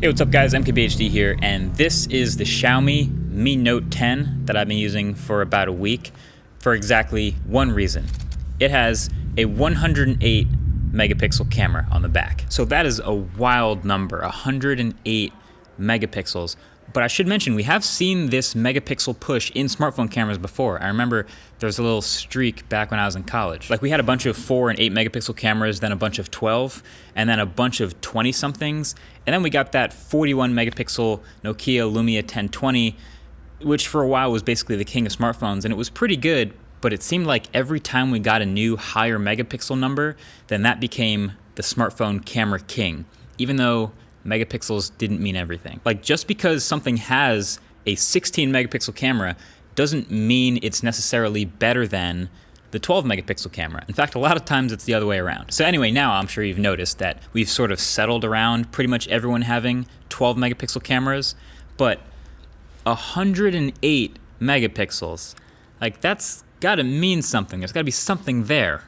Hey, what's up guys, MKBHD here, and this is the Xiaomi Mi Note 10 that I've been using for about a week for exactly one reason. It has a 108 megapixel camera on the back. So that is a wild number, 108 megapixels. But I should mention, we have seen this megapixel push in smartphone cameras before. I remember there was a little streak back when I was in college. Like we had a bunch of 4 and 8 megapixel cameras, then a bunch of 12, and then a bunch of 20 somethings. And then we got that 41 megapixel Nokia Lumia 1020, which for a while was basically the king of smartphones. And it was pretty good, but it seemed like every time we got a new higher megapixel number, then that became the smartphone camera king, even though megapixels didn't mean everything. Like just because something has a 16 megapixel camera doesn't mean it's necessarily better than the 12 megapixel camera. In fact, a lot of times it's the other way around. So anyway, now I'm sure you've noticed that we've sort of settled around pretty much everyone having 12 megapixel cameras, but 108 megapixels, like that's gotta mean something. There's gotta be something there,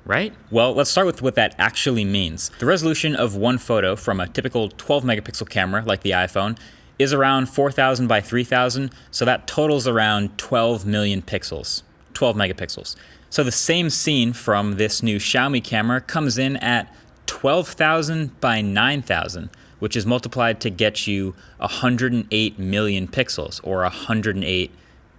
right? Well, let's start with what that actually means. The resolution of one photo from a typical 12 megapixel camera like the iPhone is around 4,000 by 3,000, so that totals around 12 million pixels, 12 megapixels. So the same scene from this new Xiaomi camera comes in at 12,000 by 9,000, which is multiplied to get you 108 million pixels, or 108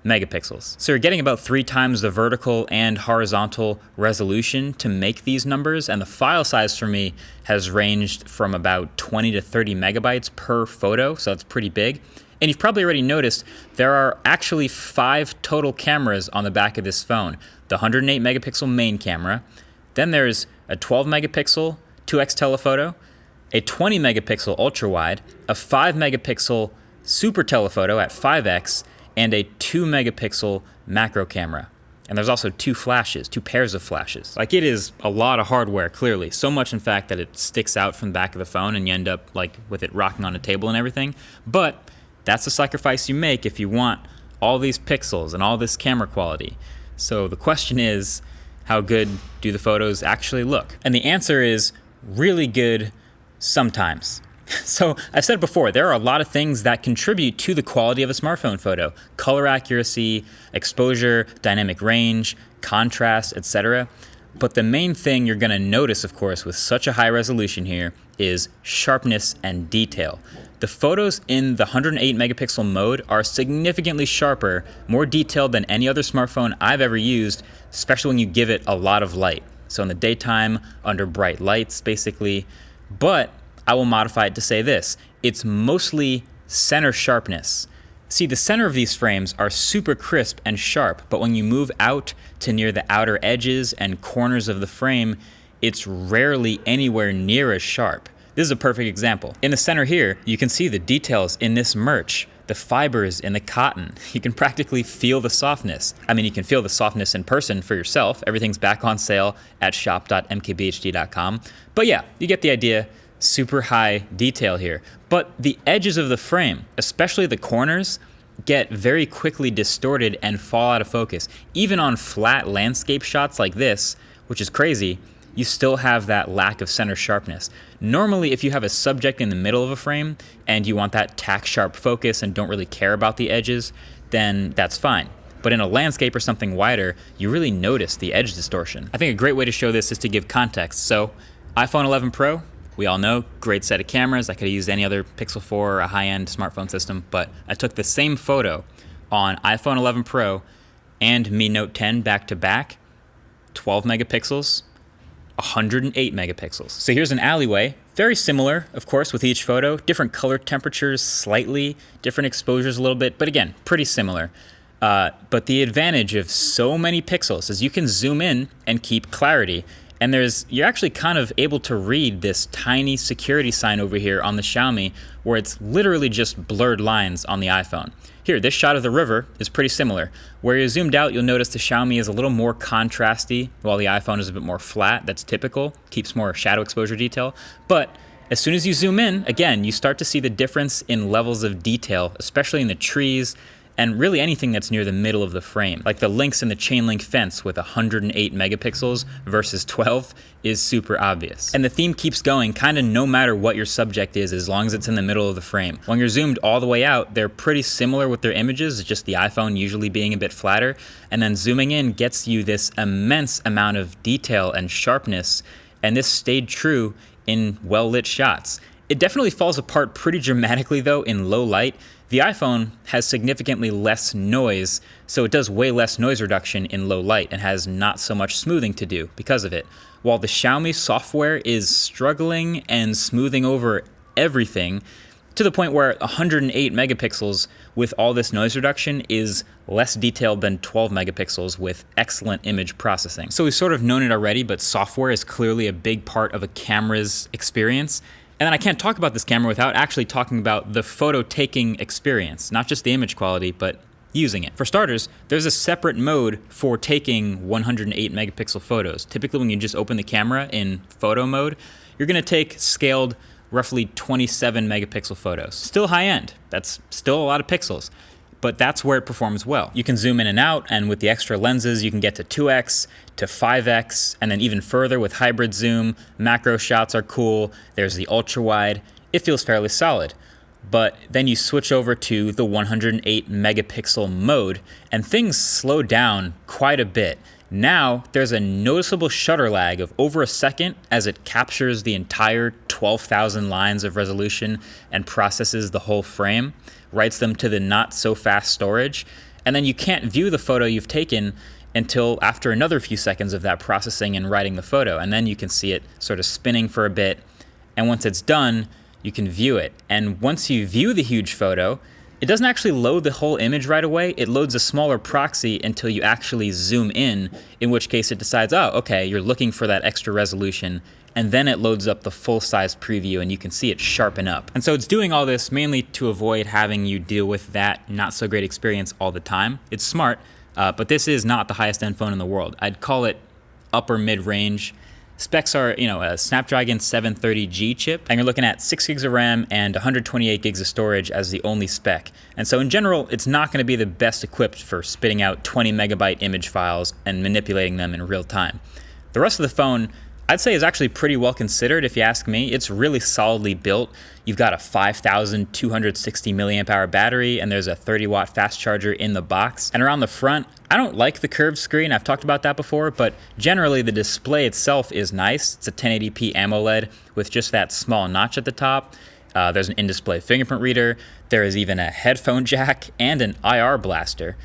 megapixels. So you're getting about 3 times the vertical and horizontal resolution to make these numbers, and the file size for me has ranged from about 20 to 30 megabytes per photo, so that's pretty big. And you've probably already noticed there are actually 5 total cameras on the back of this phone. The 108 megapixel main camera, then there's a 12 megapixel 2x telephoto, a 20 megapixel ultra wide, a 5 megapixel super telephoto at 5x, and a 2 megapixel macro camera. And there's also 2 flashes, 2 pairs of flashes. Like it is a lot of hardware, clearly. So much in fact that it sticks out from the back of the phone and you end up like with it rocking on a table and everything. But that's the sacrifice you make if you want all these pixels and all this camera quality. So the question is, how good do the photos actually look? And the answer is really good sometimes. So I've said before, there are a lot of things that contribute to the quality of a smartphone photo. Color accuracy, exposure, dynamic range, contrast, etc. But the main thing you're gonna notice, of course, with such a high resolution here is sharpness and detail. The photos in the 108 megapixel mode are significantly sharper, more detailed than any other smartphone I've ever used, especially when you give it a lot of light. So in the daytime, under bright lights, basically. But I will modify it to say this: it's mostly center sharpness. See, the center of these frames are super crisp and sharp, but when you move out to near the outer edges and corners of the frame, it's rarely anywhere near as sharp. This is a perfect example. In the center here, you can see the details in this merch, the fibers in the cotton. You can practically feel the softness. I mean, you can feel the softness in person for yourself. Everything's back on sale at shop.mkbhd.com. But yeah, you get the idea. Super high detail here. But the edges of the frame, especially the corners, get very quickly distorted and fall out of focus. Even on flat landscape shots like this, which is crazy, you still have that lack of center sharpness. Normally, if you have a subject in the middle of a frame and you want that tack sharp focus and don't really care about the edges, then that's fine. But in a landscape or something wider, you really notice the edge distortion. I think a great way to show this is to give context. So, iPhone 11 Pro, we all know, great set of cameras. I could have used any other Pixel 4 or a high-end smartphone system, but I took the same photo on iPhone 11 Pro and Mi Note 10 back to back, 12 megapixels, 108 megapixels. So here's an alleyway, very similar, of course, with each photo, different color temperatures slightly, different exposures a little bit, but again, pretty similar. But the advantage of so many pixels is you can zoom in and keep clarity. And you're actually kind of able to read this tiny security sign over here on the Xiaomi, where it's literally just blurred lines on the iPhone. Here, this shot of the river is pretty similar. Where you're zoomed out, you'll notice the Xiaomi is a little more contrasty, while the iPhone is a bit more flat. That's typical, keeps more shadow exposure detail. But as soon as you zoom in, again, you start to see the difference in levels of detail, especially in the trees and really anything that's near the middle of the frame. Like the links in the chain link fence with 108 megapixels versus 12 is super obvious. And the theme keeps going kind of no matter what your subject is, as long as it's in the middle of the frame. When you're zoomed all the way out, they're pretty similar with their images, just the iPhone usually being a bit flatter, and then zooming in gets you this immense amount of detail and sharpness, and this stayed true in well-lit shots. It definitely falls apart pretty dramatically though in low light. The iPhone has significantly less noise, so it does way less noise reduction in low light and has not so much smoothing to do because of it. While the Xiaomi software is struggling and smoothing over everything to the point where 108 megapixels with all this noise reduction is less detailed than 12 megapixels with excellent image processing. So we've sort of known it already, but software is clearly a big part of a camera's experience. And then I can't talk about this camera without actually talking about the photo taking experience, not just the image quality, but using it. For starters, there's a separate mode for taking 108 megapixel photos. Typically when you just open the camera in photo mode, you're gonna take scaled roughly 27 megapixel photos. Still high end, that's still a lot of pixels, but that's where it performs well. You can zoom in and out, and with the extra lenses, you can get to 2x, to 5x, and then even further with hybrid zoom. Macro shots are cool, there's the ultra wide, it feels fairly solid. But then you switch over to the 108 megapixel mode, and things slow down quite a bit. Now, there's a noticeable shutter lag of over a second as it captures the entire 12,000 lines of resolution and processes the whole frame, writes them to the not so fast storage, and then you can't view the photo you've taken until after another few seconds of that processing and writing the photo, and then you can see it sort of spinning for a bit, and once it's done, you can view it. And once you view the huge photo, it doesn't actually load the whole image right away. It loads a smaller proxy until you actually zoom in which case it decides, oh, okay, you're looking for that extra resolution, and then it loads up the full-size preview and you can see it sharpen up. And so it's doing all this mainly to avoid having you deal with that not-so-great experience all the time. It's smart, but this is not the highest-end phone in the world. I'd call it upper mid-range. Specs are, a Snapdragon 730G chip, and you're looking at 6 gigs of RAM and 128 gigs of storage as the only spec. And so in general, it's not going to be the best equipped for spitting out 20 megabyte image files and manipulating them in real time. The rest of the phone, I'd say, is actually pretty well considered if you ask me. It's really solidly built. You've got a 5,260 milliamp hour battery, and there's a 30-watt fast charger in the box. And around the front, I don't like the curved screen. I've talked about that before, but generally the display itself is nice. It's a 1080p AMOLED with just that small notch at the top. There's an in-display fingerprint reader. There is even a headphone jack and an IR blaster.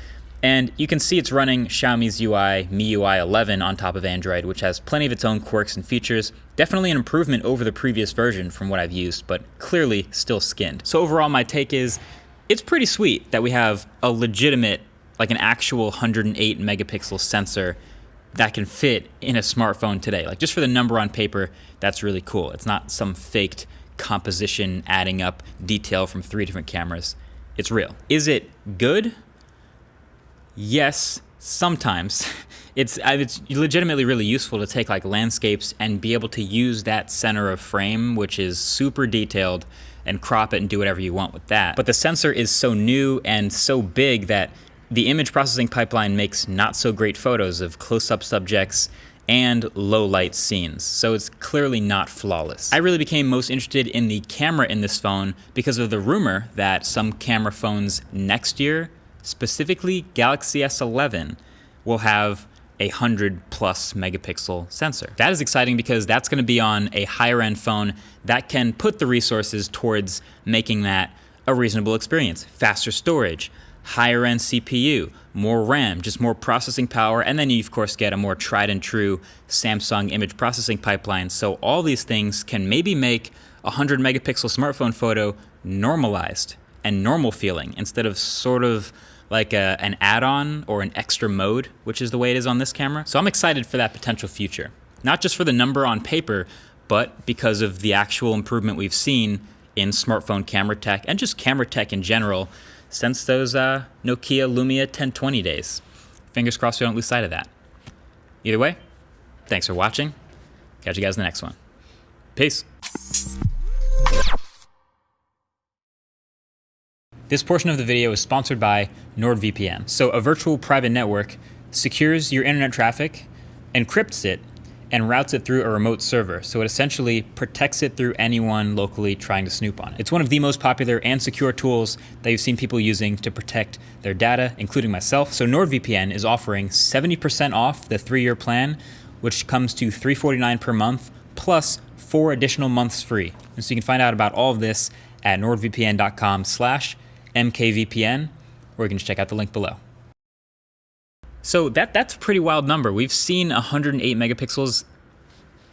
And you can see it's running Xiaomi's MIUI 11 on top of Android, which has plenty of its own quirks and features. Definitely an improvement over the previous version from what I've used, but clearly still skinned. So overall, my take is, it's pretty sweet that we have a legitimate, like an actual 108 megapixel sensor that can fit in a smartphone today. Like just for the number on paper, that's really cool. It's not some faked composition adding up detail from 3 different cameras. It's real. Is it good? Yes, sometimes. It's legitimately really useful to take like landscapes and be able to use that center of frame, which is super detailed, and crop it and do whatever you want with that. But the sensor is so new and so big that the image processing pipeline makes not so great photos of close-up subjects and low light scenes, so it's clearly not flawless. I really became most interested in the camera in this phone because of the rumor that some camera phones next year, specifically Galaxy S11, will have a 100 plus megapixel sensor. That is exciting because that's going to be on a higher end phone that can put the resources towards making that a reasonable experience. Faster storage, higher end CPU, more RAM, just more processing power, and then you of course get a more tried and true Samsung image processing pipeline. So all these things can maybe make a 100 megapixel smartphone photo normalized and normal feeling instead of sort of like an add-on or an extra mode, which is the way it is on this camera. So I'm excited for that potential future. Not just for the number on paper, but because of the actual improvement we've seen in smartphone camera tech and just camera tech in general since those Nokia Lumia 1020 days. Fingers crossed we don't lose sight of that. Either way, thanks for watching. Catch you guys in the next one. Peace. This portion of the video is sponsored by NordVPN. So a virtual private network secures your internet traffic, encrypts it, and routes it through a remote server. So it essentially protects it through anyone locally trying to snoop on it. It's one of the most popular and secure tools that you've seen people using to protect their data, including myself. So NordVPN is offering 70% off the 3-year plan, which comes to $349 per month, plus 4 additional months free. And so you can find out about all of this at nordvpn.com/mkvpn, or you can just check out the link below. So that's a pretty wild number. We've seen 108 megapixels.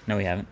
No, we haven't.